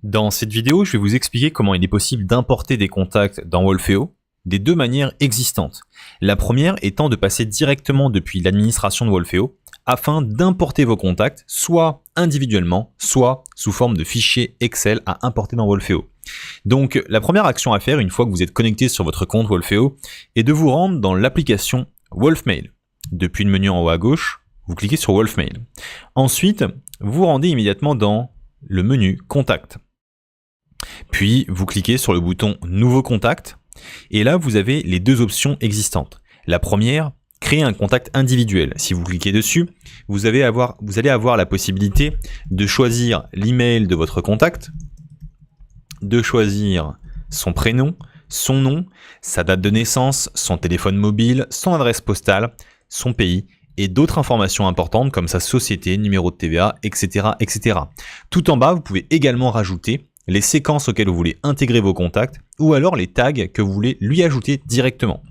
Dans cette vidéo, je vais vous expliquer comment il est possible d'importer des contacts dans Wolfeo des deux manières existantes. La première étant de passer directement depuis l'administration de Wolfeo afin d'importer vos contacts soit individuellement, soit sous forme de fichiers Excel à importer dans Wolfeo. Donc la première action à faire une fois que vous êtes connecté sur votre compte Wolfeo est de vous rendre dans l'application Wolfmail. Depuis le menu en haut à gauche, vous cliquez sur Wolfmail. Ensuite, vous rendez immédiatement dans le menu Contact. Puis vous cliquez sur le bouton Nouveau contact et là vous avez les deux options existantes. La première, créer un contact individuel. Si vous cliquez dessus, vous allez avoir la possibilité de choisir l'email de votre contact, de choisir son prénom, son nom, sa date de naissance, son téléphone mobile, son adresse postale, son pays et d'autres informations importantes comme sa société, numéro de TVA, etc., etc. Tout en bas, vous pouvez également rajouter les séquences auxquelles vous voulez intégrer vos contacts ou alors les tags que vous voulez lui ajouter directement.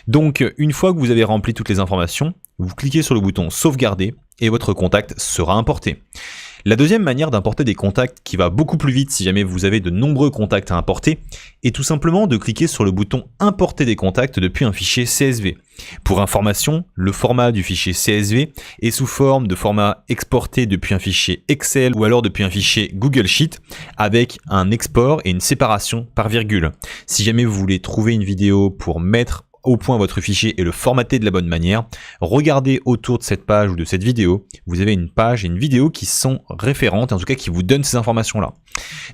Donc une fois que vous avez rempli toutes les informations, vous cliquez sur le bouton sauvegarder et votre contact sera importé. La deuxième manière d'importer des contacts qui va beaucoup plus vite si jamais vous avez de nombreux contacts à importer est tout simplement de cliquer sur le bouton importer des contacts depuis un fichier CSV. Pour information, le format du fichier CSV est sous forme de format exporté depuis un fichier Excel ou alors depuis un fichier Google Sheet avec un export et une séparation par virgule. Si jamais vous voulez trouver une vidéo pour mettre au point votre fichier et le formater de la bonne manière, regardez autour de cette page ou de cette vidéo, vous avez une page et une vidéo qui sont référentes, en tout cas qui vous donnent ces informations-là.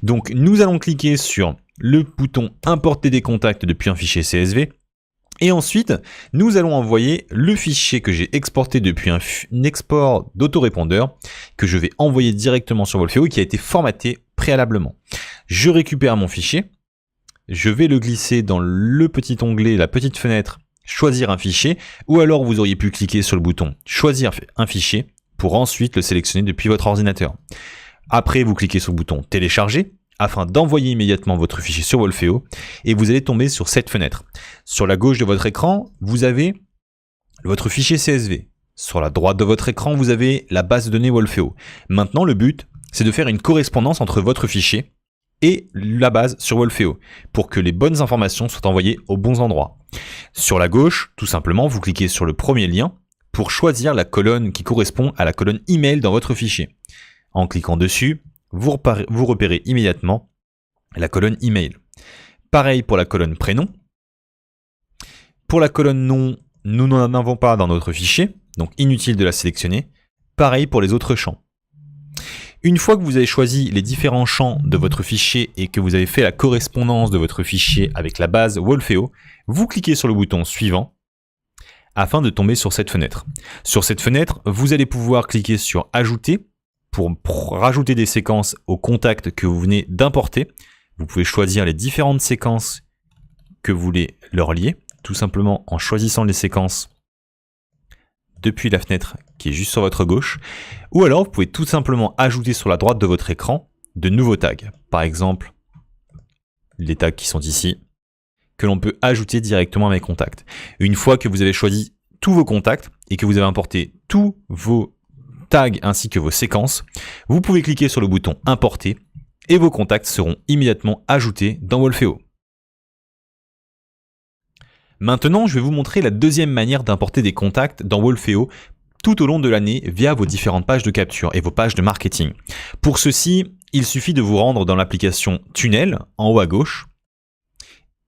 Donc nous allons cliquer sur le bouton importer des contacts depuis un fichier CSV et ensuite nous allons envoyer le fichier que j'ai exporté depuis un export d'autorépondeur que je vais envoyer directement sur Wolfeo et qui a été formaté préalablement. Je récupère mon fichier. Je vais le glisser dans le petit onglet, la petite fenêtre « Choisir un fichier » ou alors vous auriez pu cliquer sur le bouton « Choisir un fichier » pour ensuite le sélectionner depuis votre ordinateur. Après, vous cliquez sur le bouton « Télécharger » afin d'envoyer immédiatement votre fichier sur Wolfeo et vous allez tomber sur cette fenêtre. Sur la gauche de votre écran, vous avez votre fichier CSV. Sur la droite de votre écran, vous avez la base de données Wolfeo. Maintenant, le but, c'est de faire une correspondance entre votre fichier et la base sur Wolfeo, pour que les bonnes informations soient envoyées aux bons endroits. Sur la gauche, tout simplement, vous cliquez sur le premier lien pour choisir la colonne qui correspond à la colonne email dans votre fichier. En cliquant dessus, vous repérez immédiatement la colonne email. Pareil pour la colonne prénom. Pour la colonne nom, nous n'en avons pas dans notre fichier, donc inutile de la sélectionner. Pareil pour les autres champs. Une fois que vous avez choisi les différents champs de votre fichier et que vous avez fait la correspondance de votre fichier avec la base Wolfeo, vous cliquez sur le bouton suivant afin de tomber sur cette fenêtre. Sur cette fenêtre, vous allez pouvoir cliquer sur ajouter pour rajouter des séquences aux contacts que vous venez d'importer. Vous pouvez choisir les différentes séquences que vous voulez leur lier, tout simplement en choisissant les séquences depuis la fenêtre qui est juste sur votre gauche, ou alors vous pouvez tout simplement ajouter sur la droite de votre écran de nouveaux tags. Par exemple, les tags qui sont ici, que l'on peut ajouter directement à mes contacts. Une fois que vous avez choisi tous vos contacts et que vous avez importé tous vos tags ainsi que vos séquences, vous pouvez cliquer sur le bouton importer et vos contacts seront immédiatement ajoutés dans Wolfeo. Maintenant, je vais vous montrer la deuxième manière d'importer des contacts dans Wolfeo tout au long de l'année via vos différentes pages de capture et vos pages de marketing. Pour ceci, il suffit de vous rendre dans l'application Tunnel en haut à gauche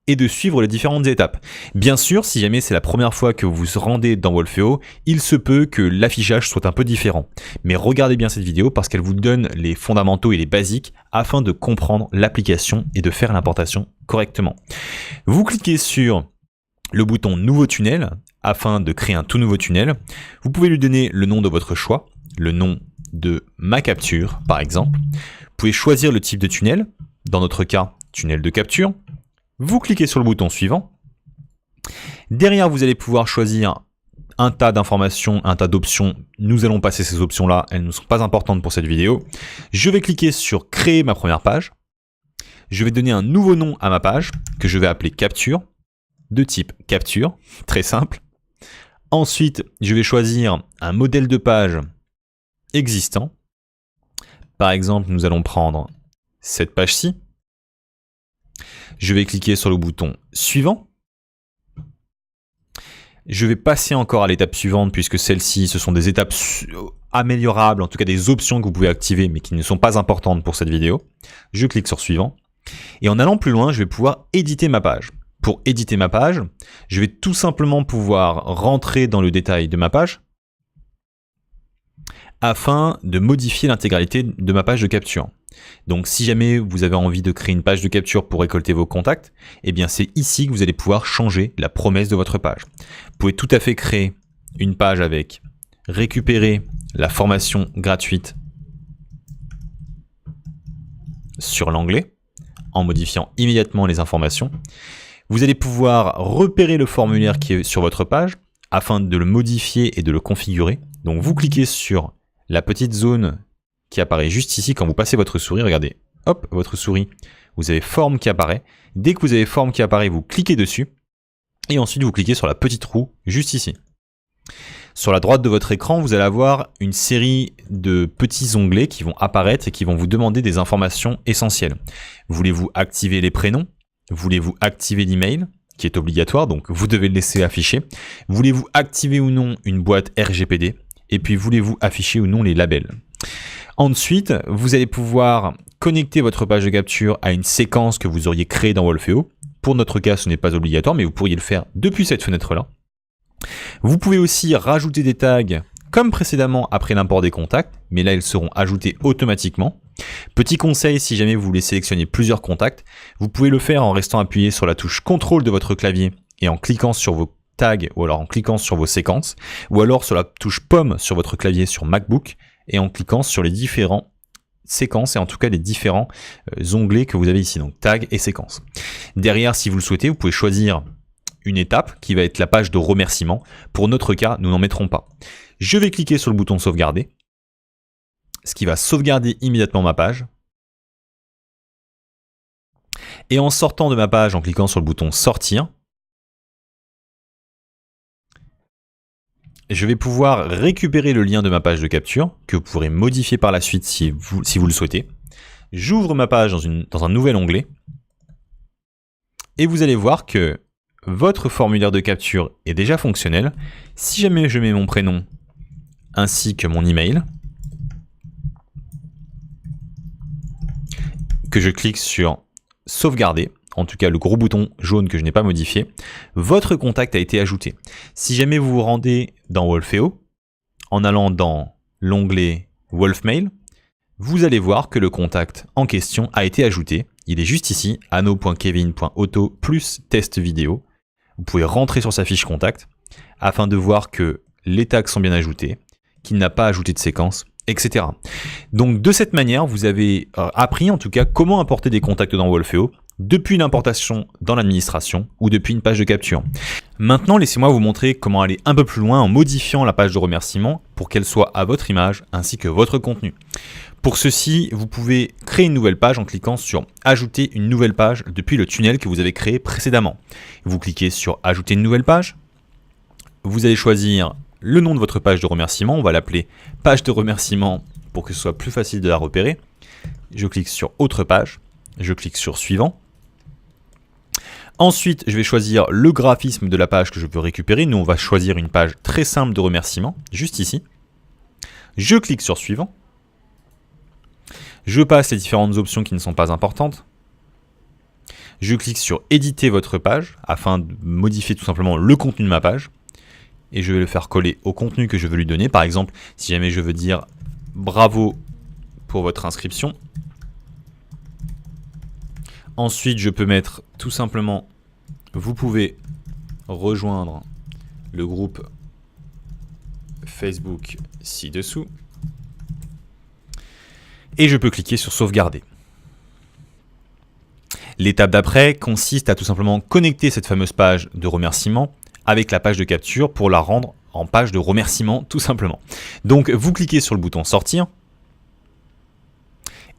et de suivre les différentes étapes. Bien sûr, si jamais c'est la première fois que vous vous rendez dans Wolfeo, il se peut que l'affichage soit un peu différent. Mais regardez bien cette vidéo parce qu'elle vous donne les fondamentaux et les basiques afin de comprendre l'application et de faire l'importation correctement. Vous cliquez sur le bouton Nouveau tunnel afin de créer un tout nouveau tunnel. Vous pouvez lui donner le nom de votre choix, le nom de ma capture par exemple. Vous pouvez choisir le type de tunnel, dans notre cas, tunnel de capture. Vous cliquez sur le bouton suivant. Derrière, vous allez pouvoir choisir un tas d'informations, un tas d'options. Nous allons passer ces options-là, elles ne sont pas importantes pour cette vidéo. Je vais cliquer sur créer ma première page. Je vais donner un nouveau nom à ma page que je vais appeler capture, de type capture, très simple. Ensuite, je vais choisir un modèle de page existant. Par exemple, nous allons prendre cette page-ci. Je vais cliquer sur le bouton suivant. Je vais passer encore à l'étape suivante puisque celles-ci, ce sont des étapes améliorables, en tout cas des options que vous pouvez activer mais qui ne sont pas importantes pour cette vidéo. Je clique sur suivant. Et en allant plus loin, je vais pouvoir éditer ma page. Pour éditer ma page, je vais tout simplement pouvoir rentrer dans le détail de ma page afin de modifier l'intégralité de ma page de capture. Donc si jamais vous avez envie de créer une page de capture pour récolter vos contacts, eh bien c'est ici que vous allez pouvoir changer la promesse de votre page. Vous pouvez tout à fait créer une page avec récupérer la formation gratuite sur l'anglais en modifiant immédiatement les informations. Vous allez pouvoir repérer le formulaire qui est sur votre page afin de le modifier et de le configurer. Donc vous cliquez sur la petite zone qui apparaît juste ici quand vous passez votre souris. Regardez, hop, votre souris, vous avez forme qui apparaît. Dès que vous avez forme qui apparaît, vous cliquez dessus et ensuite vous cliquez sur la petite roue juste ici. Sur la droite de votre écran, vous allez avoir une série de petits onglets qui vont apparaître et qui vont vous demander des informations essentielles. Voulez-vous activer les prénoms? Voulez-vous activer l'email qui est obligatoire, donc vous devez le laisser afficher? Voulez-vous activer ou non une boîte RGPD? Et puis voulez-vous afficher ou non les labels? Ensuite, vous allez pouvoir connecter votre page de capture à une séquence que vous auriez créée dans Wolfeo. Pour notre cas, ce n'est pas obligatoire, mais vous pourriez le faire depuis cette fenêtre-là. Vous pouvez aussi rajouter des tags comme précédemment après l'import des contacts, mais là ils seront ajoutés automatiquement. Petit conseil, si jamais vous voulez sélectionner plusieurs contacts, vous pouvez le faire en restant appuyé sur la touche CTRL de votre clavier et en cliquant sur vos tags ou alors en cliquant sur vos séquences, ou alors sur la touche pomme sur votre clavier sur MacBook et en cliquant sur les différents séquences et en tout cas les différents onglets que vous avez ici, donc tags et séquences. Derrière, si vous le souhaitez, vous pouvez choisir une étape qui va être la page de remerciement. Pour notre cas, nous n'en mettrons pas. Je vais cliquer sur le bouton sauvegarder, ce qui va sauvegarder immédiatement ma page. Et en sortant de ma page, en cliquant sur le bouton sortir, je vais pouvoir récupérer le lien de ma page de capture, que vous pourrez modifier par la suite si vous le souhaitez. J'ouvre ma page dans un nouvel onglet, et vous allez voir que votre formulaire de capture est déjà fonctionnel. Si jamais je mets mon prénom ainsi que mon email, que je clique sur sauvegarder, en tout cas le gros bouton jaune que je n'ai pas modifié, votre contact a été ajouté. Si jamais vous vous rendez dans Wolfeo, en allant dans l'onglet Wolfmail, vous allez voir que le contact en question a été ajouté. Il est juste ici, anno.kevin.auto plus test vidéo. Vous pouvez rentrer sur sa fiche contact afin de voir que les tags sont bien ajoutés, qu'il n'a pas ajouté de séquence, etc. Donc de cette manière, vous avez appris en tout cas comment importer des contacts dans Wolfeo depuis l'importation dans l'administration ou depuis une page de capture. Maintenant, laissez-moi vous montrer comment aller un peu plus loin en modifiant la page de remerciement pour qu'elle soit à votre image ainsi que votre contenu. Pour ceci, vous pouvez créer une nouvelle page en cliquant sur « Ajouter une nouvelle page » depuis le tunnel que vous avez créé précédemment. Vous cliquez sur « Ajouter une nouvelle page ». Vous allez choisir le nom de votre page de remerciement. On va l'appeler « Page de remerciement » pour que ce soit plus facile de la repérer. Je clique sur « Autre page ». Je clique sur « Suivant ». Ensuite, je vais choisir le graphisme de la page que je veux récupérer. Nous, on va choisir une page très simple de remerciement, juste ici. Je clique sur « Suivant ». Je passe les différentes options qui ne sont pas importantes. Je clique sur « Éditer votre page » afin de modifier tout simplement le contenu de ma page. Et je vais le faire coller au contenu que je veux lui donner. Par exemple, si jamais je veux dire « Bravo pour votre inscription ». Ensuite, je peux mettre tout simplement « Vous pouvez rejoindre le groupe Facebook ci-dessous ». Et je peux cliquer sur sauvegarder. L'étape d'après consiste à tout simplement connecter cette fameuse page de remerciement avec la page de capture pour la rendre en page de remerciement tout simplement. Donc vous cliquez sur le bouton sortir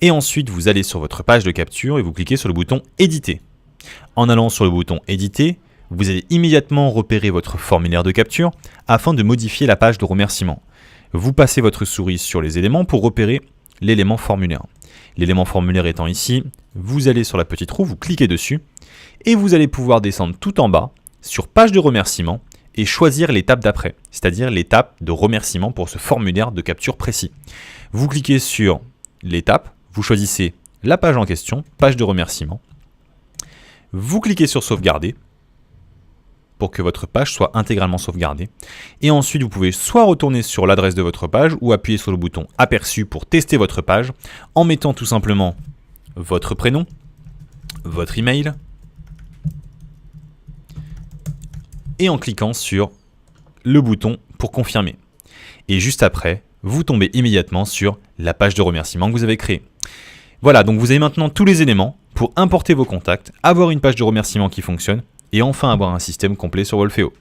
et ensuite vous allez sur votre page de capture et vous cliquez sur le bouton éditer. En allant sur le bouton éditer, vous allez immédiatement repérer votre formulaire de capture afin de modifier la page de remerciement. Vous passez votre souris sur les éléments pour repérer l'élément formulaire. L'élément formulaire étant ici, vous allez sur la petite roue, vous cliquez dessus, et vous allez pouvoir descendre tout en bas sur page de remerciement et choisir l'étape d'après, c'est-à-dire l'étape de remerciement pour ce formulaire de capture précis. Vous cliquez sur l'étape, vous choisissez la page en question, page de remerciement, vous cliquez sur sauvegarder pour que votre page soit intégralement sauvegardée. Et ensuite, vous pouvez soit retourner sur l'adresse de votre page ou appuyer sur le bouton aperçu pour tester votre page en mettant tout simplement votre prénom, votre email et en cliquant sur le bouton pour confirmer. Et juste après, vous tombez immédiatement sur la page de remerciement que vous avez créée. Voilà, donc vous avez maintenant tous les éléments pour importer vos contacts, avoir une page de remerciement qui fonctionne et enfin avoir un système complet sur Wolfeo.